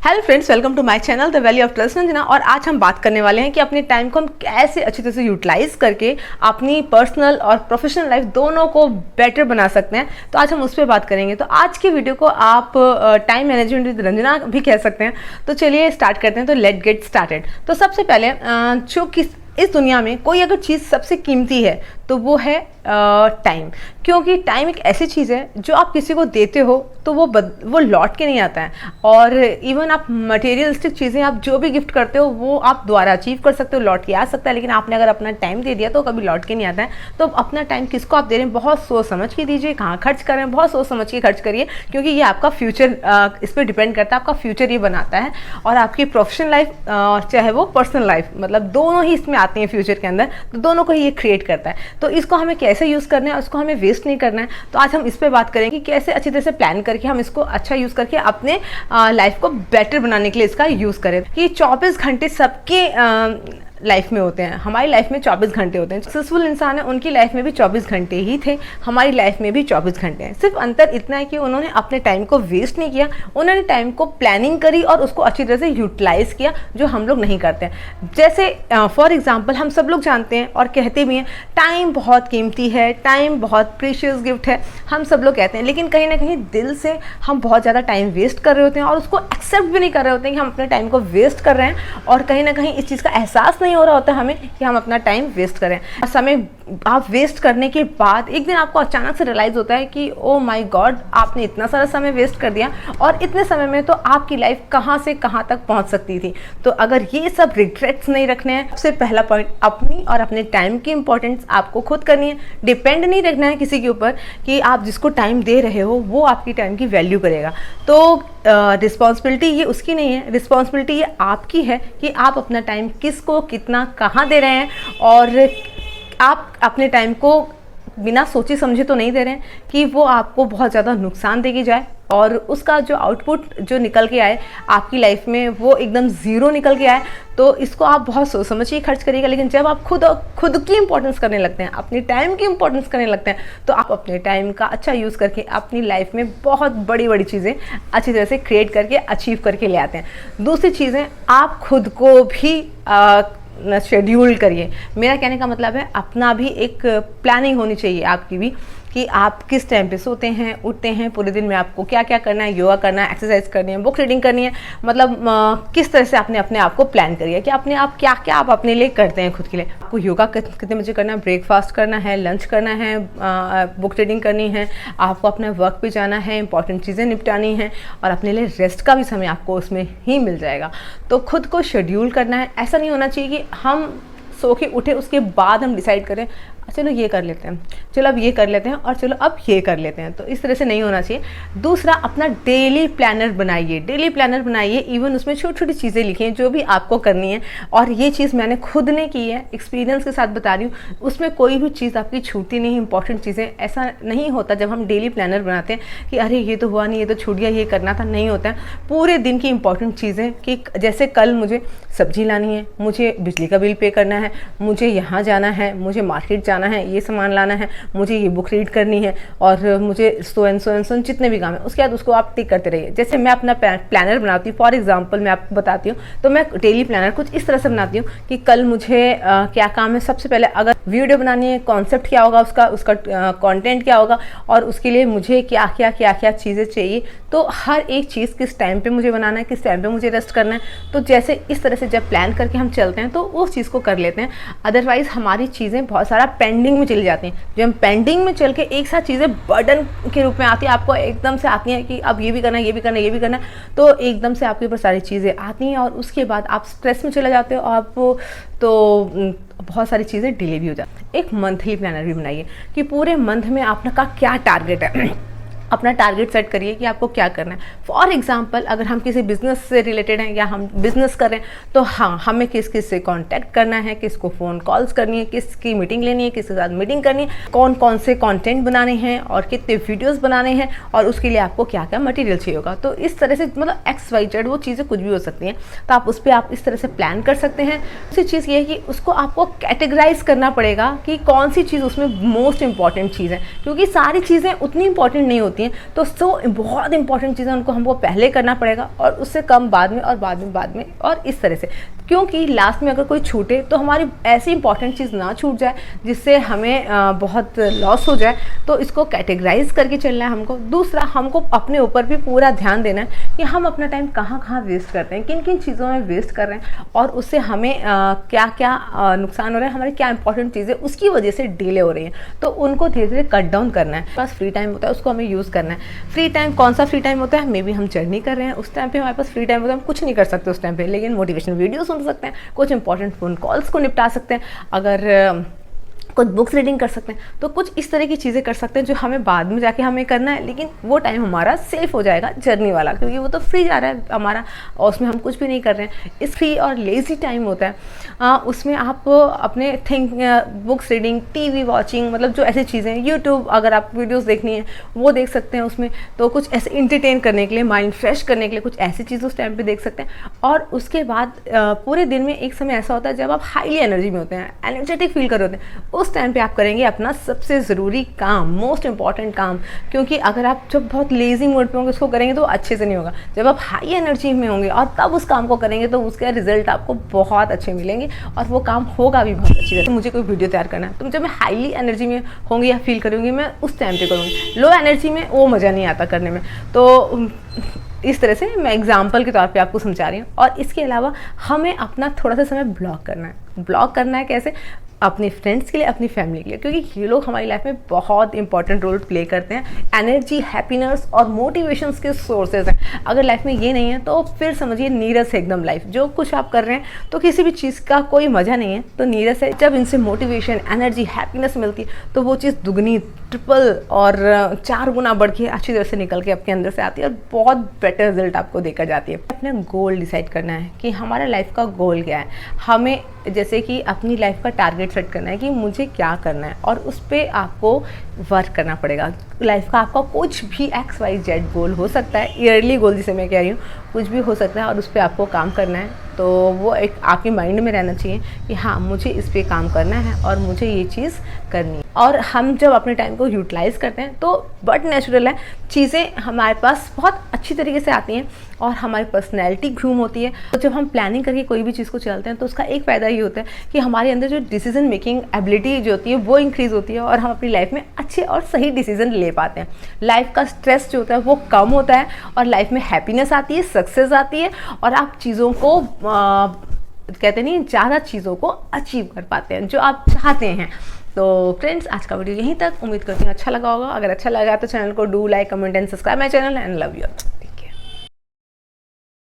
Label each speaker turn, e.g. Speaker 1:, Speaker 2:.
Speaker 1: Hello friends, welcome to my channel the value of trust Ranjana. और आज हम बात करने वाले हैं कि अपने टाइम को हम कैसे अच्छी तरह से यूटिलाइज करके अपनी पर्सनल और प्रोफेशनल लाइफ दोनों को बेटर बना सकते हैं। तो आज हम उस पर बात करेंगे। तो आज की वीडियो को आप टाइम मैनेजमेंट विद रंजना भी कह सकते हैं। तो चलिए स्टार्ट करते हैं। तो लेट गेट स्टार्टेड। तो सबसे पहले जो इस दुनिया में कोई अगर चीज़ सबसे कीमती है तो वो है टाइम। क्योंकि टाइम एक ऐसी चीज़ है जो आप किसी को देते हो तो वो लौट के नहीं आता है। और इवन आप मटेरियलिस्टिक चीज़ें आप जो भी गिफ्ट करते हो वो आप दोबारा अचीव कर सकते हो, लौट के आ सकता है। लेकिन आपने अगर अपना टाइम दे दिया तो कभी लौट के नहीं आता है। तो अपना टाइम किसको आप दे रहे हैं, बहुत सोच समझ के दीजिए। कहाँ खर्च कर रहे हैं, बहुत सोच समझ के खर्च करिए, क्योंकि ये आपका फ्यूचर इस पर डिपेंड करता है। आपका फ्यूचर ये बनाता है। और आपकी प्रोफेशनल लाइफ चाहे वो पर्सनल लाइफ, मतलब दोनों ही इसमें आती हैं फ्यूचर के अंदर। तो दोनों को ही ये क्रिएट करता है। तो इसको हमें कैसे यूज़ करना है, उसको हमें वेस्ट नहीं करना है। तो आज हम इस पर बात करेंगे कि कैसे अच्छी तरह से प्लान करके हम इसको अच्छा यूज़ करके अपने लाइफ को बेटर बनाने के लिए इसका यूज़ करें। कि 24 घंटे सबके लाइफ में होते हैं। हमारी लाइफ में 24 घंटे होते हैं। सक्सेसफुल इंसान है, उनकी लाइफ में भी 24 घंटे ही थे, हमारी लाइफ में भी 24 घंटे हैं। सिर्फ अंतर इतना है कि उन्होंने अपने टाइम को वेस्ट नहीं किया, उन्होंने टाइम को प्लानिंग करी और उसको अच्छी तरह से यूटिलाइज किया, जो हम लोग नहीं करते हैं। जैसे फॉर एग्जाम्पल हम सब लोग जानते हैं और कहते भी हैं टाइम बहुत कीमती है, टाइम बहुत प्रीशियस गिफ्ट है, हम सब लोग कहते हैं। लेकिन कहीं ना कहीं दिल से हम बहुत ज़्यादा टाइम वेस्ट कर रहे होते हैं और उसको एक्सेप्ट भी नहीं कर रहे होते हैं कि हम अपने टाइम को वेस्ट कर रहे हैं। और कहीं ना कहीं इस चीज़ का एहसास नहीं हो रहा होता हमें कि हम अपना टाइम वेस्ट करें। समय आप वेस्ट करने के बाद एक दिन आपको अचानक से रियलाइज होता है कि ओ माय गॉड, आपने इतना सारा समय वेस्ट कर दिया और इतने समय में तो आपकी लाइफ कहाँ से कहाँ तक पहुँच सकती थी। तो अगर ये सब रिग्रेट्स नहीं रखने हैं, सबसे पहला पॉइंट अपनी और अपने टाइम की इंपॉर्टेंस आपको खुद करनी है। डिपेंड नहीं रखना है किसी के ऊपर कि आप जिसको टाइम दे रहे हो वो आपकी टाइम की वैल्यू करेगा। तो रिस्पॉन्सिबिलिटी ये उसकी नहीं है, रिस्पॉन्सिबिलिटी ये आपकी है कि आप अपना टाइम किसको कितना कहाँ दे रहे हैं। और आप अपने टाइम को बिना सोचे समझे तो नहीं दे रहे हैं कि वो आपको बहुत ज़्यादा नुकसान देगी जाए और उसका जो आउटपुट जो निकल के आए आपकी लाइफ में वो एकदम ज़ीरो निकल के आए। तो इसको आप बहुत सोच समझ के खर्च करिएगा। लेकिन जब आप खुद की इंपॉर्टेंस करने लगते हैं, अपनी टाइम की इंपॉर्टेंस करने लगते हैं, तो आप अपने टाइम का अच्छा यूज़ करके अपनी लाइफ में बहुत बड़ी बड़ी चीज़ें अच्छी तरह से क्रिएट करके अचीव करके ले आते हैं। दूसरी चीज़ें, आप खुद को भी शेड्यूल करिए। मेरा कहने का मतलब है अपना भी एक प्लानिंग होनी चाहिए आपकी भी, कि आप किस टाइम पे सोते हैं, उठते हैं, पूरे दिन में आपको क्या क्या करना है, योगा करना है, एक्सरसाइज करनी है, बुक रीडिंग करनी है। मतलब किस तरह से आपने अपने आप को प्लान करिए कि अपने आप क्या क्या आप अपने लिए करते हैं खुद के लिए। आपको योगा कितने बजे करना है, ब्रेकफास्ट करना है, लंच करना है, बुक रीडिंग करनी है, आपको अपने वर्क पे जाना है, इंपॉर्टेंट चीज़ें निपटानी हैं और अपने लिए रेस्ट का भी समय आपको उसमें ही मिल जाएगा। तो खुद को शेड्यूल करना है। ऐसा नहीं होना चाहिए कि हम सो के उठे उसके बाद हम डिसाइड करें चलो ये कर लेते हैं, चलो अब ये कर लेते हैं और चलो अब ये कर लेते हैं। तो इस तरह से नहीं होना चाहिए। दूसरा, अपना डेली प्लानर बनाइए। डेली प्लानर बनाइए, इवन उसमें छोटी छोटी चीज़ें लिखिए जो भी आपको करनी है। और ये चीज़ मैंने खुद ने की है, एक्सपीरियंस के साथ बता रही हूँ। उसमें कोई भी चीज़ आपकी छूटती नहीं, इंपॉर्टेंट चीज़ें। ऐसा नहीं होता जब हम डेली प्लानर बनाते हैं कि अरे ये तो हुआ नहीं, ये तो छूट गया, ये करना था। नहीं होता है। पूरे दिन की इंपॉर्टेंट चीज़ें कि जैसे कल मुझे सब्जी लानी है, मुझे बिजली का बिल पे करना है, मुझे यहाँ जाना है, मुझे मार्केट जाना है, ये सामान लाना है, मुझे ये बुक रीड करनी है और मुझे सो एंड सो जितने भी काम है उसके बाद उसको आप टिक करते रहिए। जैसे मैं अपना प्लानर बनाती हूँ, फॉर एग्जांपल मैं आपको बताती हूँ, तो मैं डेली प्लानर कुछ इस तरह से बनाती हूँ कि कल मुझे क्या काम है। सबसे पहले अगर वीडियो बनानी है, कॉन्सेप्ट क्या होगा उसका कंटेंट क्या होगा और उसके लिए मुझे क्या क्या चीज़ें चाहिए। तो हर एक चीज़ किस टाइम पे मुझे बनाना है, किस टाइम पे मुझे रेस्ट करना है। तो जैसे इस तरह से जब प्लान करके हम चलते हैं तो उस चीज़ को कर लेते हैं। अदरवाइज हमारी चीज़ें बहुत सारा पेंडिंग में चली जाती हैं। जब हम पेंडिंग में चल के एक साथ चीज़ें बर्डन के रूप में आती है, आपको एकदम से आती हैं कि अब ये भी करना है, ये भी करना है, ये भी करना है, तो एकदम से आपके ऊपर सारी चीज़ें आती हैं और उसके बाद आप स्ट्रेस में चले जाते हो। आप तो बहुत सारी चीज़ें डिले भी हो जाती हैं। एक मंथली प्लानर भी बनाइए कि पूरे मंथ में आपका क्या टारगेट है। अपना टारगेट सेट करिए कि आपको क्या करना है। फॉर एग्जांपल, अगर हम किसी बिजनेस से रिलेटेड हैं या हम बिजनेस कर रहे हैं तो हाँ, हमें किस किस से कांटेक्ट करना है, किसको फ़ोन कॉल्स करनी है, किसकी मीटिंग लेनी है, किसके साथ मीटिंग करनी है, कौन कौन से कंटेंट बनाने हैं और कितने वीडियोस बनाने हैं और उसके लिए आपको क्या क्या मटेरियल चाहिए होगा। तो इस तरह से मतलब XYZ वो चीज़ें कुछ भी हो सकती हैं। तो आप उस पर आप इस तरह से प्लान कर सकते हैं। दूसरी चीज़ ये है कि उसको आपको कैटेगराइज करना पड़ेगा कि कौन सी चीज़ उसमें मोस्ट इंपॉर्टेंट चीज़ है, क्योंकि सारी चीज़ें उतनी इंपॉर्टेंट नहीं होती होती हैं, तो बहुत इंपॉर्टेंट चीज़ें उनको हमको पहले करना पड़ेगा और उससे कम बाद में और बाद में और इस तरह से, क्योंकि लास्ट में अगर कोई छूटे तो हमारी ऐसी इंपॉर्टेंट चीज़ ना छूट जाए जिससे हमें बहुत लॉस हो जाए। तो इसको कैटेगराइज करके चलना है हमको। दूसरा, हमको अपने ऊपर भी पूरा ध्यान देना है कि हम अपना टाइम कहाँ कहाँ वेस्ट करते हैं, किन किन चीज़ों में वेस्ट कर रहे हैं और उससे हमें क्या क्या नुकसान हो रहा है, हमारी क्या इंपॉर्टेंट चीज़ें उसकी वजह से डिले हो रही हैं, तो उनको धीरे धीरे कट डाउन करना है। बस फ्री टाइम होता है उसको हमें यूज़ करना है। फ्री टाइम कौन सा फ्री टाइम होता है, मे बी हम जर्नी कर रहे हैं उस टाइम पे हमारे पास फ्री टाइम होता है, हम कुछ नहीं कर सकते उस टाइम पे, लेकिन मोटिवेशनल वीडियो सुन सकते हैं, कुछ इंपॉर्टेंट फ़ोन कॉल्स को निपटा सकते हैं, अगर कुछ बुक्स रीडिंग कर सकते हैं, तो कुछ इस तरह की चीज़ें कर सकते हैं जो हमें बाद में जाके हमें करना है, लेकिन वो टाइम हमारा सेफ हो जाएगा जर्नी वाला, क्योंकि वो तो फ्री जा रहा है हमारा और उसमें हम कुछ भी नहीं कर रहे हैं। इस फ्री और लेज़ी टाइम होता है उसमें आप अपने बुक्स रीडिंग, टीवी वॉचिंग, मतलब जो ऐसी चीज़ें, यूट्यूब अगर आप वीडियोस देखनी है वो देख सकते हैं उसमें, तो कुछ ऐसे इंटरटेन करने के लिए, माइंड फ्रेश करने के लिए कुछ ऐसी चीज़ उस टाइम पे देख सकते हैं। और उसके बाद पूरे दिन में एक समय ऐसा होता है जब आप हाईली एनर्जी में होते हैं, एनर्जेटिक फील कर रहे होते हैं, उस टाइम पे आप करेंगे अपना सबसे ज़रूरी काम, मोस्ट इंपॉर्टेंट काम, क्योंकि अगर आप जब बहुत लेजी मोड पे होंगे उसको करेंगे तो अच्छे से नहीं होगा। जब आप हाई एनर्जी में होंगे और तब उस काम को करेंगे तो उसके रिजल्ट आपको बहुत अच्छे मिलेंगे और वो काम होगा भी बहुत अच्छी तरह। तो मुझे कोई वीडियो तैयार करना है तो जब मैं हाईली एनर्जी में होंगी या फील करूँगी मैं उस टाइम पे करूँगी। लो एनर्जी में वो मज़ा नहीं आता करने में। तो इस तरह से मैं एग्जाम्पल के तौर पे आपको समझा रही हूँ। और इसके अलावा हमें अपना थोड़ा सा समय ब्लॉक करना है। ब्लॉक करना है कैसे? अपने फ्रेंड्स के लिए, अपनी फैमिली के लिए, क्योंकि ये लोग हमारी लाइफ में बहुत इंपॉर्टेंट रोल प्ले करते हैं। एनर्जी, हैप्पीनेस और मोटिवेशंस के सोर्सेज हैं। अगर लाइफ में ये नहीं है तो फिर समझिए नीरस है एकदम लाइफ। जो कुछ आप कर रहे हैं तो किसी भी चीज़ का कोई मज़ा नहीं है, तो नीरस है। जब इनसे मोटिवेशन, एनर्जी, हैप्पीनेस मिलती है तो वो चीज़ दुगनी, ट्रिपल और 4 गुना बढ़ के अच्छी तरह से निकल के आपके अंदर से आती है और बहुत बेटर रिजल्ट आपको देकर जाती है। अपना गोल डिसाइड करना है कि हमारा लाइफ का गोल क्या है। हमें जैसे कि अपनी लाइफ का टारगेट सेट करना है कि मुझे क्या करना है और उस पर आपको वर्क करना पड़ेगा। लाइफ का आपका कुछ भी XYZ गोल हो सकता है, ईयरली गोल जिसे मैं कह रही हूँ, कुछ भी हो सकता है और उस पर आपको काम करना है। तो वो एक आपके माइंड में रहना चाहिए कि हाँ, मुझे इस पे काम करना है और मुझे ये चीज़ करनी है। और हम जब अपने टाइम को यूटिलाइज़ करते हैं तो बट नेचुरल है, चीज़ें हमारे पास बहुत अच्छी तरीके से आती हैं और हमारी पर्सनैलिटी ग्रूम होती है। तो जब हम प्लानिंग करके कोई भी चीज़ को चलते हैं तो उसका एक फ़ायदा ये होता है कि हमारे अंदर जो डिसीजन मेकिंग एबिलिटी जो होती है वो इंक्रीज़ होती है और हम अपनी लाइफ में अच्छे और सही डिसीजन ले पाते हैं। लाइफ का स्ट्रेस जो होता है वो कम होता है और लाइफ में हैप्पीनेस आती है, सक्सेस आती है और आप चीज़ों को कहते नहीं, ज़्यादा चीज़ों को अचीव कर पाते हैं जो आप चाहते हैं। तो फ्रेंड्स, आज का वीडियो यहीं तक। उम्मीद करती हूँ अच्छा लगा होगा। अगर अच्छा लगा तो चैनल को do like, comment and subscribe my channel and love you.